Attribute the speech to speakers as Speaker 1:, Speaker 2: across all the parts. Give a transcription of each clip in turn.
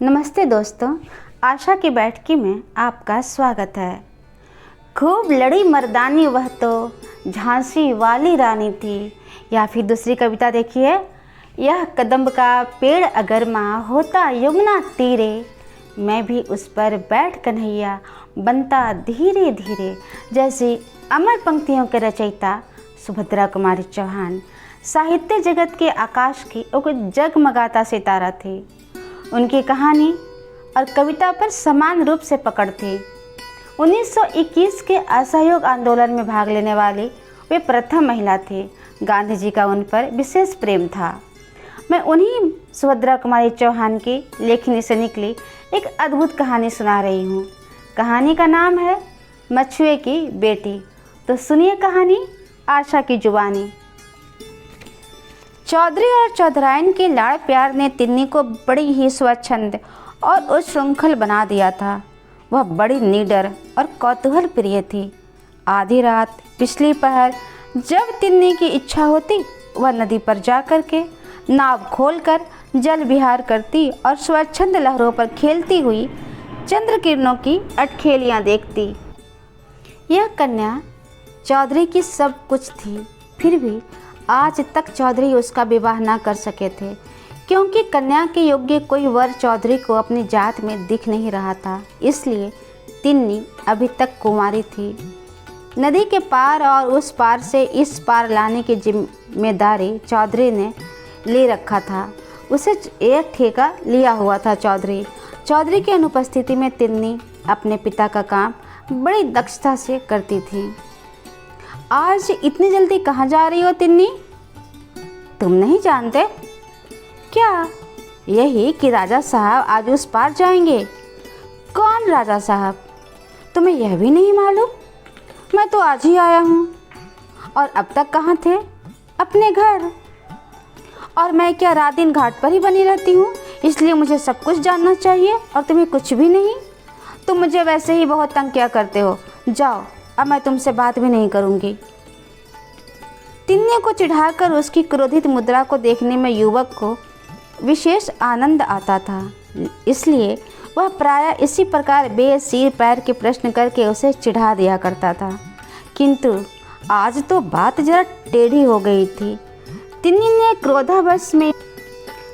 Speaker 1: नमस्ते दोस्तों, आशा की बैठकी में आपका स्वागत है। खूब लड़ी मर्दानी वह तो झांसी वाली रानी थी। या फिर दूसरी कविता देखिए, यह कदम्ब का पेड़ अगर माँ होता यमुना तीरे, मैं भी उस पर बैठ कन्हैया बनता धीरे धीरे। जैसी अमर पंक्तियों के रचयिता सुभद्रा कुमारी चौहान साहित्य जगत के आकाश की एक जगमगाता सितारा थी। उनकी कहानी और कविता पर समान रूप से पकड़ थी। 1921 के असहयोग आंदोलन में भाग लेने वाली वे प्रथम महिला थी। गांधी जी का उन पर विशेष प्रेम था। मैं उन्हीं सुभद्रा कुमारी चौहान की लेखनी से निकली एक अद्भुत कहानी सुना रही हूँ। कहानी का नाम है मछुए की बेटी। तो सुनिए कहानी आशा की जुबानी। चौधरी और चौधराइन के लाड़ प्यार ने तिन्नी को बड़ी ही स्वच्छंद और उच्छृंखल बना दिया था। वह बड़ी निडर और कौतूहल प्रिय थी। आधी रात पिछली पहर जब तिन्नी की इच्छा होती, वह नदी पर जा कर के नाव खोलकर जल विहार करती और स्वच्छंद लहरों पर खेलती हुई चंद्र किरणों की अटखेलियाँ देखती। यह कन्या चौधरी की सब कुछ थी। फिर भी आज तक चौधरी उसका विवाह न कर सके थे, क्योंकि कन्या के योग्य कोई वर चौधरी को अपनी जात में दिख नहीं रहा था। इसलिए तिन्नी अभी तक कुंवारी थी। नदी के पार और उस पार से इस पार लाने की जिम्मेदारी चौधरी ने ले रखा था। उसे एक ठेका लिया हुआ था। चौधरी की अनुपस्थिति में तिन्नी अपने पिता का काम बड़ी दक्षता से करती थी। आज इतनी जल्दी कहाँ जा रही हो तिन्नी? तुम नहीं जानते क्या? यही कि राजा साहब आज उस पार जाएंगे। कौन राजा साहब? तुम्हें यह भी नहीं मालूम? मैं तो आज ही आया हूँ। और अब तक कहाँ थे? अपने घर। और मैं क्या रात दिन घाट पर ही बनी रहती हूँ, इसलिए मुझे सब कुछ जानना चाहिए और तुम्हें कुछ भी नहीं? तुम मुझे वैसे ही बहुत तंग किया करते हो। जाओ, अब मैं तुमसे बात भी नहीं करूँगी। तिन्नी को चिढ़ाकर उसकी क्रोधित मुद्रा को देखने में युवक को विशेष आनंद आता था। इसलिए वह प्रायः इसी प्रकार बेसिर पैर के प्रश्न करके उसे चिढ़ा दिया करता था। किंतु आज तो बात जरा टेढ़ी हो गई थी। तिन्नी ने क्रोधावश में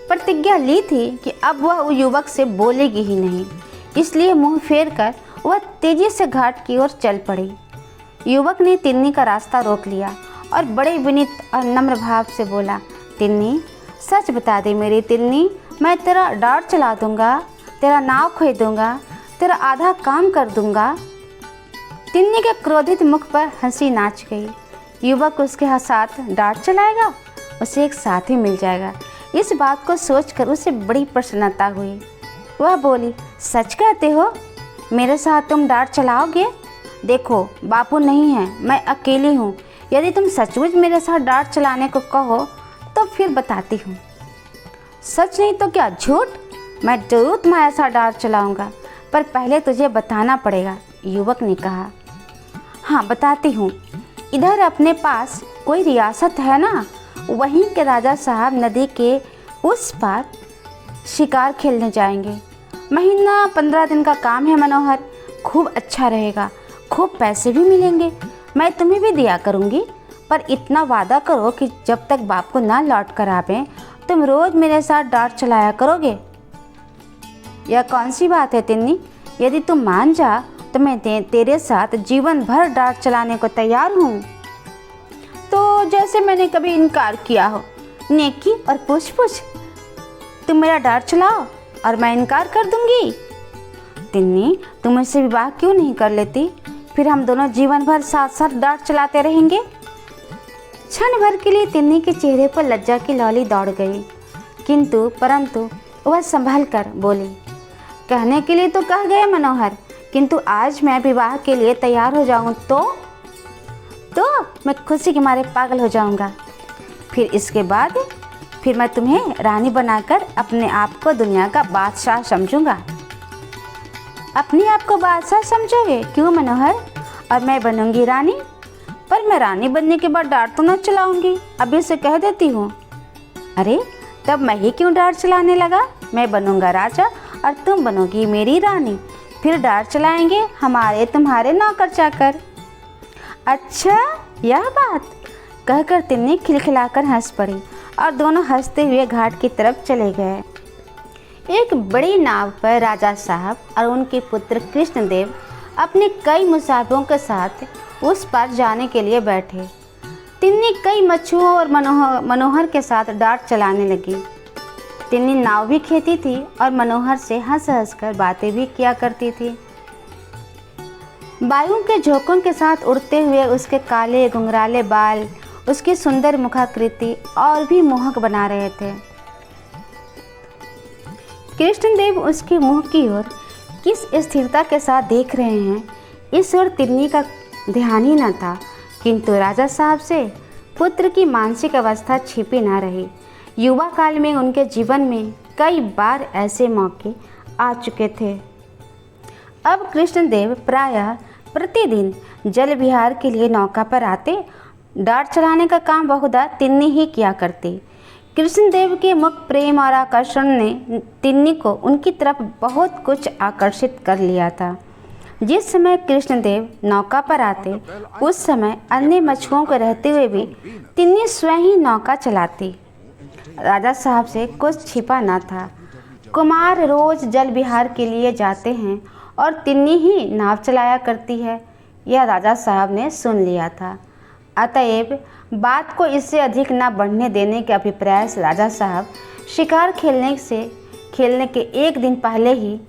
Speaker 1: प्रतिज्ञा ली थी कि अब वह युवक से बोलेगी ही नहीं। इसलिए मुंह फेर कर वह तेजी से घाट की ओर चल पड़ी। युवक ने तिन्नी का रास्ता रोक लिया और बड़े विनीत और नम्र भाव से बोला, तिन्नी, सच बता दे मेरी तिन्नी, मैं तेरा डाट चला दूंगा, तेरा नाव खोई दूंगा, तेरा आधा काम कर दूंगा। तिन्नी के क्रोधित मुख पर हंसी नाच गई। युवक उसके साथ डाट चलाएगा, उसे एक साथी मिल जाएगा। इस बात को सोचकर उसे बड़ी प्रसन्नता हुई। वह बोली, सच कहते हो? मेरे साथ तुम डाट चलाओगे? देखो, बापू नहीं है, मैं अकेली हूँ। यदि तुम सचमुच मेरे साथ डाट चलाने को कहो तो फिर बताती हूँ। सच नहीं तो क्या झूठ? मैं जरूर तुम्हारे साथ डाट चलाऊँगा, पर पहले तुझे बताना पड़ेगा। युवक ने कहा, हाँ बताती हूँ। इधर अपने पास कोई रियासत है ना, वहीं के राजा साहब नदी के उस पार शिकार खेलने जाएंगे। महीना 15 दिन का काम है मनोहर। खूब अच्छा रहेगा, खूब पैसे भी मिलेंगे। मैं तुम्हें भी दिया करूँगी, पर इतना वादा करो कि जब तक बाप को ना लौट कर आवे तुम रोज़ मेरे साथ डाट चलाया करोगे। यह कौन सी बात है तिन्नी? यदि तुम मान जा तो मैं तेरे साथ जीवन भर डाट चलाने को तैयार हूँ। तो जैसे मैंने कभी इनकार किया हो, नेकी और पूछ तुम मेरा डाट चलाओ और मैं इनकार कर दूँगी। तिन्नी, तुम मुझसे विवाह क्यों नहीं कर लेती? फिर हम दोनों जीवन भर साथ साथ डाट चलाते रहेंगे। क्षण भर के लिए तिन्नी के चेहरे पर लज्जा की लौली दौड़ गई, परंतु वह संभल कर बोली, कहने के लिए तो कह गए मनोहर, किंतु आज मैं विवाह के लिए तैयार हो जाऊं तो मैं खुशी के मारे पागल हो जाऊंगा। फिर इसके बाद मैं तुम्हें रानी बनाकर अपने आप को दुनिया का बादशाह समझूंगा। अपने आप को बादशाह समझोगे? क्यों मनोहर? और मैं बनूंगी रानी। पर मैं रानी बनने के बाद डाट तो न चलाऊंगी, अभी से कह देती हूँ। अरे, तब मैं ही क्यों डाट चलाने लगा? मैं बनूंगा राजा और तुम बनोगी मेरी रानी, फिर डांट चलाएंगे हमारे तुम्हारे नौकर चाकर। अच्छा यह बात, कहकर तिन्नी खिलखिलाकर हंस पड़ी और दोनों हंसते हुए घाट की तरफ चले गए। एक बड़ी नाव पर राजा साहब और उनके पुत्र कृष्णदेव अपने कई मुसाफिरों के साथ उस पार जाने के लिए बैठे। तिन्नी कई मच्छुओं और मनोहर के साथ डांट चलाने लगी। तिन्नी नाव भी खेती थी और मनोहर से हंस हंस कर बातें भी किया करती थी। वायु के झोंकों के साथ उड़ते हुए उसके काले घुंघराले बाल उसकी सुंदर मुखाकृति और भी मोहक बना रहे थे। कृष्णदेव उसके मुंह की ओर किस स्थिरता के साथ देख रहे हैं, इस ओर तिन्नी का ध्यान ही न था, किंतु राजा साहब से पुत्र की मानसिक अवस्था छिपी न रही। युवा काल में उनके जीवन में कई बार ऐसे मौके आ चुके थे। अब कृष्णदेव प्रायः प्रतिदिन जल विहार के लिए नौका पर आते। डांट चलाने का काम बहुधा तिन्नी ही किया करती। कृष्णदेव के मुख प्रेम और आकर्षण ने तिन्नी को उनकी तरफ बहुत कुछ आकर्षित कर लिया था। जिस समय कृष्णदेव नौका पर आते, उस समय अन्य मछुओं को रहते हुए भी तिन्नी स्वयं ही नौका चलाती। राजा साहब से कुछ छिपा न था। कुमार रोज जल विहार के लिए जाते हैं और तिन्नी ही नाव चलाया करती है, यह राजा साहब ने सुन लिया था। अतएव बात को इससे अधिक न बढ़ने देने के अभिप्राय से राजा साहब शिकार खेलने के एक दिन पहले ही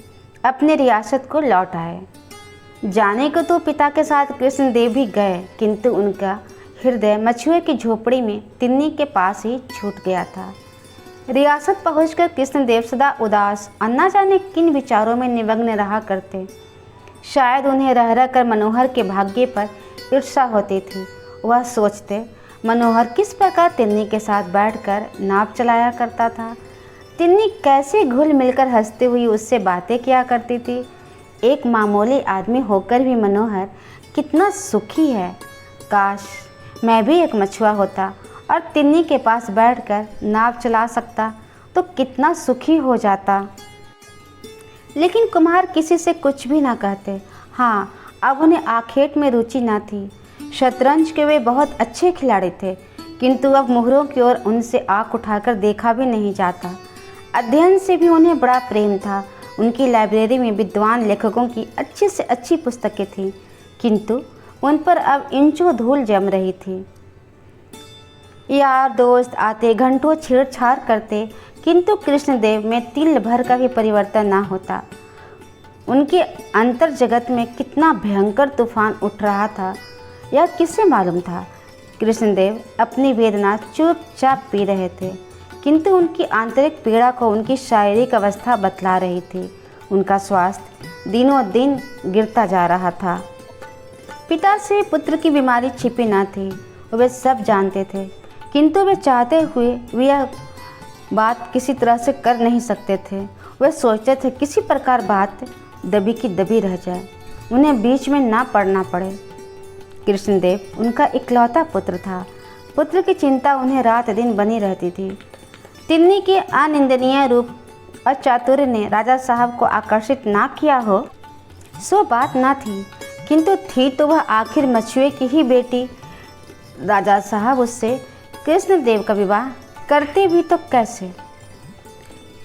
Speaker 1: अपने रियासत को लौट आए। जाने को तो पिता के साथ कृष्णदेव भी गए, किंतु उनका हृदय मछुए की झोपड़ी में तिन्नी के पास ही छूट गया था। रियासत पहुंचकर कृष्णदेव सदा उदास और न जाने किन विचारों में निमग्न रहा करते। शायद उन्हें रह रह कर मनोहर के भाग्य पर ईर्ष्या होती थी। वह सोचते मनोहर किस प्रकार तिन्नी के साथ बैठकर नाव चलाया करता था, तिन्नी कैसे घुल मिलकर हंसती हुई उससे बातें किया करती थी। एक मामूली आदमी होकर भी मनोहर कितना सुखी है। काश मैं भी एक मछुआ होता और तिन्नी के पास बैठकर नाव चला सकता तो कितना सुखी हो जाता। लेकिन कुम्हार किसी से कुछ भी ना कहते। हाँ, अब उन्हें आखेट में रुचि ना थी। शतरंज के वे बहुत अच्छे खिलाड़ी थे, किंतु अब मोहरों की ओर उनसे आँख उठाकर देखा भी नहीं जाता। अध्ययन से भी उन्हें बड़ा प्रेम था। उनकी लाइब्रेरी में विद्वान लेखकों की अच्छी से अच्छी पुस्तकें थीं, किंतु उन पर अब इंचों धूल जम रही थी। यार दोस्त आते घंटों छेड़छाड़ करते, किंतु कृष्णदेव में तिल भर का भी परिवर्तन ना होता। उनके अंतर जगत में कितना भयंकर तूफान उठ रहा था, यह किसे मालूम था। कृष्णदेव अपनी वेदना चुपचाप पी रहे थे, किंतु उनकी आंतरिक पीड़ा को उनकी शारीरिक अवस्था बतला रही थी। उनका स्वास्थ्य दिनों दिन गिरता जा रहा था। पिता से पुत्र की बीमारी छिपी न थी, वे सब जानते थे, किंतु वे चाहते हुए वे यह बात किसी तरह से कर नहीं सकते थे। वे सोचते थे किसी प्रकार बात दबी की दबी रह जाए, उन्हें बीच में ना पड़ना पड़े। कृष्णदेव उनका इकलौता पुत्र था। पुत्र की चिंता उन्हें रात दिन बनी रहती थी। तिन्नी के अनिंदनीय रूप और चातुर्य ने राजा साहब को आकर्षित ना किया हो सो बात ना थी, किंतु थी तो वह आखिर मछुए की ही बेटी। राजा साहब उससे कृष्णदेव का विवाह करते भी तो कैसे।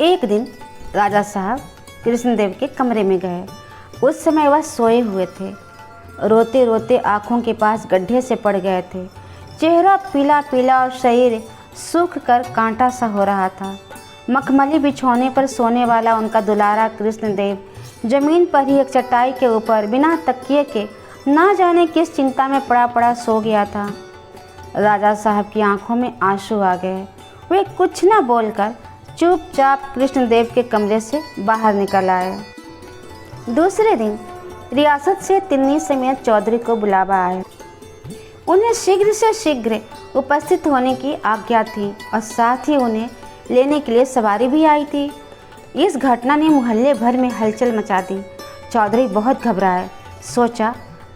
Speaker 1: एक दिन राजा साहब कृष्णदेव के कमरे में गए। उस समय वह सोए हुए थे। रोते रोते आँखों के पास गड्ढे से पड़ गए थे। चेहरा पीला पीला और शरीर सूख कर कांटा सा हो रहा था। मखमली बिछौने पर सोने वाला उनका दुलारा कृष्णदेव जमीन पर ही एक चटाई के ऊपर बिना तकिए के ना जाने किस चिंता में पड़ा पड़ा सो गया था। राजा साहब की आंखों में आंसू आ गए। वे कुछ न बोलकर चुपचाप कृष्णदेव के कमरे से बाहर निकल आए। दूसरे दिन रियासत से तिन्नी समेत चौधरी को बुलावा आया। उन्हें शीघ्र से शीघ्र उपस्थित होने की आज्ञा थी और साथ ही उन्हें लेने के लिए सवारी भी आई थी। इस घटना ने मोहल्ले भर में हलचल मचा दी। चौधरी बहुत घबराए। सोचा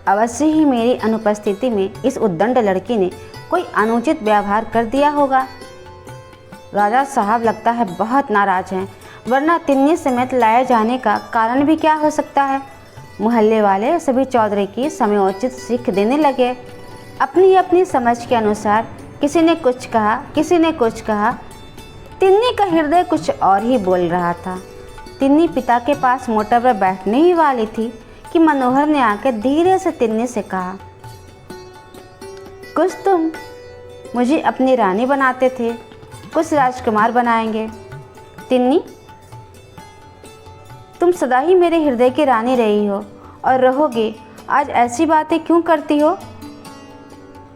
Speaker 1: अवश्य ही मेरी अनुपस्थिति में इस उद्दंड लड़की ने कोई अनुचित व्यवहार कर दिया होगा। राजा साहब लगता है बहुत नाराज हैं। वरना तिन्नी समेत लाए जाने का कारण भी क्या हो सकता है। मोहल्ले वाले सभी चौधरी की समयोचित सीख देने लगे। अपनी अपनी समझ के अनुसार किसी ने कुछ कहा, किसी ने कुछ कहा। तिन्नी का हृदय कुछ और ही बोल रहा था। तिन्नी पिता के पास मोटर पर बैठने ही वाली थी कि मनोहर ने आकर धीरे से तिन्नी से कहा, कुछ तुम मुझे अपनी रानी बनाते थे, कुछ राजकुमार बनाएंगे। तिन्नी, तुम सदा ही मेरे हृदय की रानी रही हो और रहोगे। आज ऐसी बातें क्यों करती हो?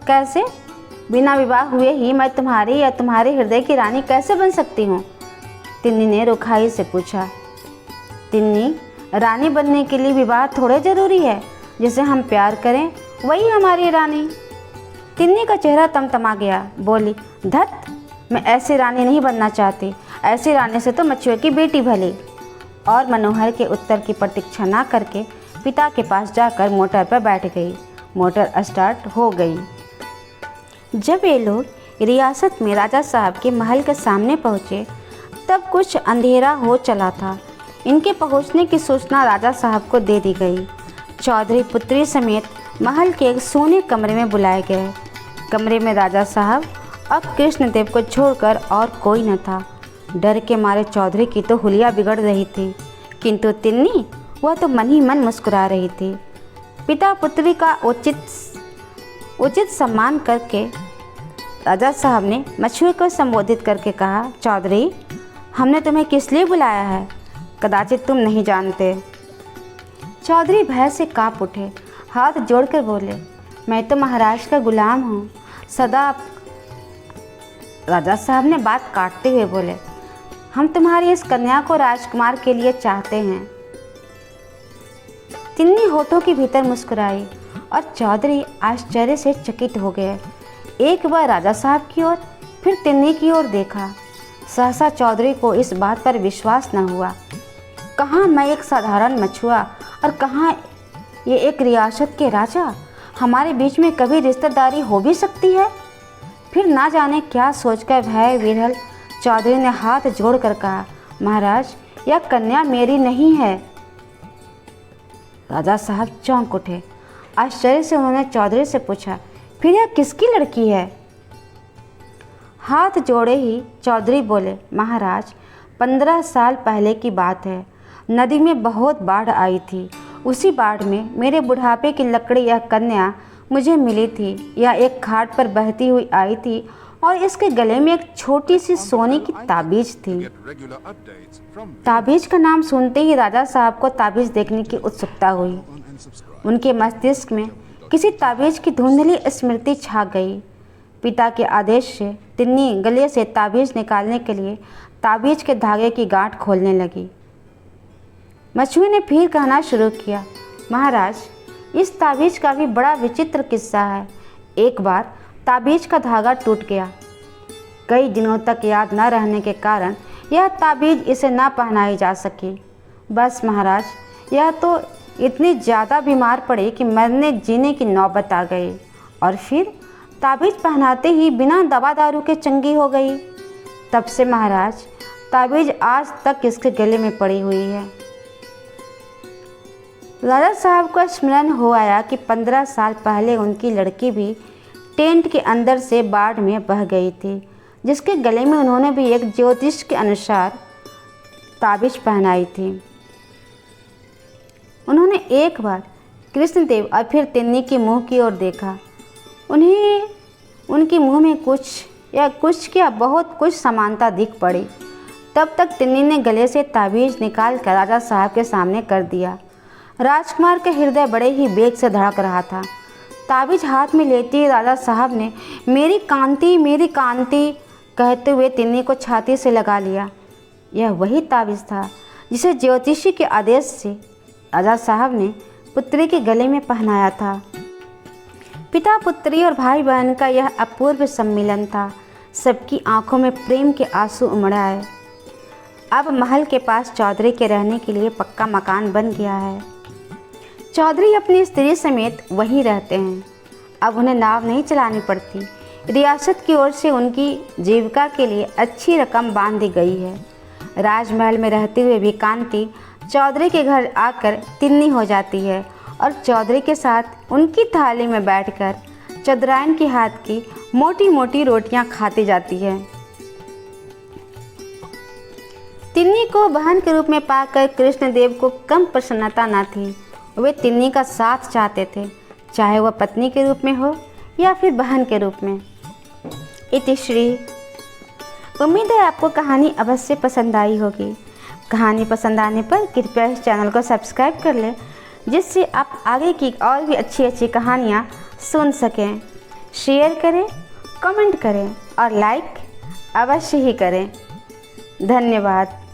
Speaker 1: कैसे? बिना विवाह हुए ही मैं तुम्हारी या तुम्हारे हृदय की रानी कैसे बन सकती हूँ? तिन्नी ने रुखाई से पूछा। तिन्नी, रानी बनने के लिए विवाह थोड़े जरूरी है। जिसे हम प्यार करें वही हमारी रानी। तिन्नी का चेहरा तमतमा गया। बोली, धत, मैं ऐसी रानी नहीं बनना चाहती। ऐसी रानी से तो मछुए की बेटी भली। और मनोहर के उत्तर की प्रतीक्षा न करके पिता के पास जाकर मोटर पर बैठ गई। मोटर स्टार्ट हो गई। जब ये लोग रियासत में राजा साहब के महल के सामने पहुँचे तब कुछ अंधेरा हो चला था। इनके पहुँचने की सूचना राजा साहब को दे दी गई। चौधरी पुत्री समेत महल के एक सोने कमरे में बुलाए गए। कमरे में राजा साहब और कृष्णदेव को छोड़कर और कोई न था। डर के मारे चौधरी की तो हुलिया बिगड़ रही थी, किंतु तिन्नी, वह तो मन ही मन मुस्कुरा रही थी। पिता पुत्री का उचित सम्मान करके राजा साहब ने मछुए को संबोधित करके कहा, चौधरी, हमने तुम्हें किस लिए बुलाया है? कदाचित तुम नहीं जानते। चौधरी भय से काँप उठे, हाथ जोड़कर बोले, मैं तो महाराज का गुलाम हूँ सदा। राजा साहब ने बात काटते हुए बोले, हम तुम्हारी इस कन्या को राजकुमार के लिए चाहते हैं। तिन्नी होठों के भीतर मुस्कुराई और चौधरी आश्चर्य से चकित हो गए। एक बार राजा साहब की ओर, फिर तिन्नी की ओर देखा। सहसा चौधरी को इस बात पर विश्वास न हुआ। कहाँ मैं एक साधारण मछुआ और कहाँ ये एक रियासत के राजा? हमारे बीच में कभी रिश्तेदारी हो भी सकती है? फिर ना जाने क्या सोचकर भय विह्वल चौधरी ने हाथ जोड़कर कहा, महाराज, यह कन्या मेरी नहीं है। राजा साहब चौंक उठे। आश्चर्य से उन्होंने चौधरी से पूछा, फिर यह किसकी लड़की है? हाथ जोड़े ही चौधरी बोले, महाराज, 15 साल पहले की बात है। नदी में बहुत बाढ़ आई थी। उसी बाढ़ में मेरे बुढ़ापे की लकड़ी यह कन्या मुझे मिली थी। यह एक घाट पर बहती हुई आई थी और इसके गले में एक छोटी सी सोने की ताबीज थी। ताबीज का नाम सुनते ही राजा साहब को ताबीज देखने की उत्सुकता हुई। उनके मस्तिष्क में किसी ताबीज की धुंधली स्मृति छा गई। पिता के आदेश से तिन्नी गले से ताबीज निकालने के लिए ताबीज के धागे की गांठ खोलने लगी। मछुए ने फिर कहना शुरू किया, महाराज, इस ताबीज का भी बड़ा विचित्र किस्सा है। एक बार ताबीज का धागा टूट गया। कई दिनों तक याद न रहने के कारण यह ताबीज इसे न पहनाई जा सकी। बस महाराज, यह तो इतनी ज़्यादा बीमार पड़ी कि मरने जीने की नौबत आ गई और फिर ताबीज पहनाते ही बिना दवा दारू के चंगी हो गई। तब से महाराज, ताबीज आज तक इसके गले में पड़ी हुई है। राजा साहब को स्मरण हो आया कि 15 साल पहले उनकी लड़की भी टेंट के अंदर से बाढ़ में बह गई थी, जिसके गले में उन्होंने भी एक ज्योतिष के अनुसार ताबीज पहनाई थी। उन्होंने एक बार कृष्णदेव और फिर तिन्नी के मुंह की ओर देखा। उन्हें उनके मुंह में कुछ क्या बहुत कुछ समानता दिख पड़ी। तब तक तिन्नी ने गले से ताबीज निकाल कर राजा साहब के सामने कर दिया। राजकुमार का हृदय बड़े ही वेग से धड़क रहा था। ताबीज हाथ में लेते ही राजा साहब ने मेरी कांति कहते हुए तिन्नी को छाती से लगा लिया। यह वही ताबीज था जिसे ज्योतिषी के आदेश से राजा साहब ने पुत्री के गले में पहनाया था। पिता पुत्री और भाई बहन का यह अपूर्व सम्मिलन था। सबकी आंखों में प्रेम के आंसू उमड़ आए। अब महल के पास चौधरी के रहने के लिए पक्का मकान बन गया है। चौधरी अपनी स्त्री समेत वहीं रहते हैं। अब उन्हें नाव नहीं चलानी पड़ती। रियासत की ओर से उनकी जीविका के लिए अच्छी रकम बांध दी गई है। राजमहल में रहते हुए भी कांति चौधरी के घर आकर तिन्नी हो जाती है और चौधरी के साथ उनकी थाली में बैठकर चौधराइन के हाथ की मोटी मोटी रोटियां खाती जाती है। तिन्नी को बहन के रूप में पाकर कृष्णदेव को कम प्रसन्नता न थी। वे तिन्नी का साथ चाहते थे, चाहे वह पत्नी के रूप में हो या फिर बहन के रूप में। इतिश्री। उम्मीद है आपको कहानी अवश्य पसंद आई होगी। कहानी पसंद आने पर कृपया इस चैनल को सब्सक्राइब कर लें, जिससे आप आगे की और भी अच्छी अच्छी कहानियाँ सुन सकें। शेयर करें, कमेंट करें और लाइक अवश्य ही करें। धन्यवाद।